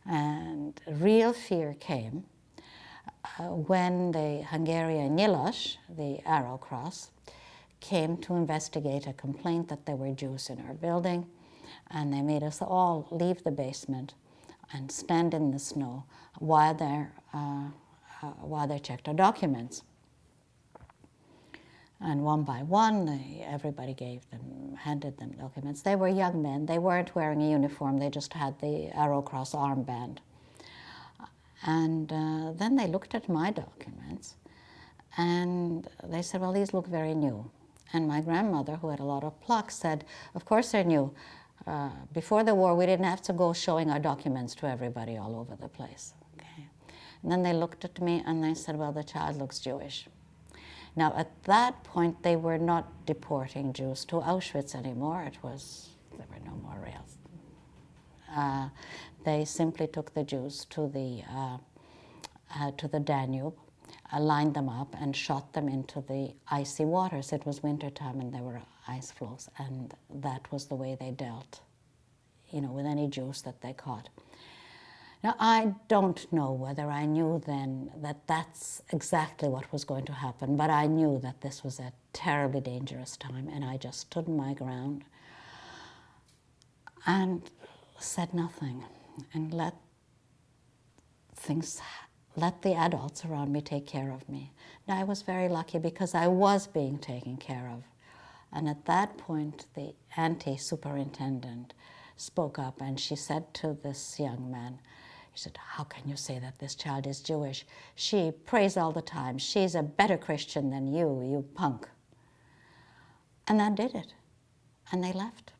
And real fear came when the Hungarian Nyilas, the Arrow Cross, came to investigate a complaint that there were Jews in our building, and they made us all leave the basement and stand in the snow while they checked our documents. And one by one, everybody handed them documents. They were young men. They weren't wearing a uniform. They just had the Arrow Cross armband. And then they looked at my documents, and they said, well, these look very new. And my grandmother, who had a lot of pluck, said, of course they're new. Before the war, we didn't have to go showing our documents to everybody all over the place. Okay. And then they looked at me and they said, well, the child looks Jewish. Now, at that point, they were not deporting Jews to Auschwitz anymore. There were no more rails. They simply took the Jews to the Danube, lined them up, and shot them into the icy waters. It was wintertime, and there were ice floes, and that was the way they dealt, with any Jews that they caught. Now, I don't know whether I knew then that that's exactly what was going to happen, but I knew that this was a terribly dangerous time, and I just stood my ground and said nothing and let the adults around me take care of me. Now, I was very lucky because I was being taken care of. And at that point, the anti-superintendent spoke up, and she said to this young man, she said, how can you say that this child is Jewish? She prays all the time. She's a better Christian than you punk. And that did it. And they left.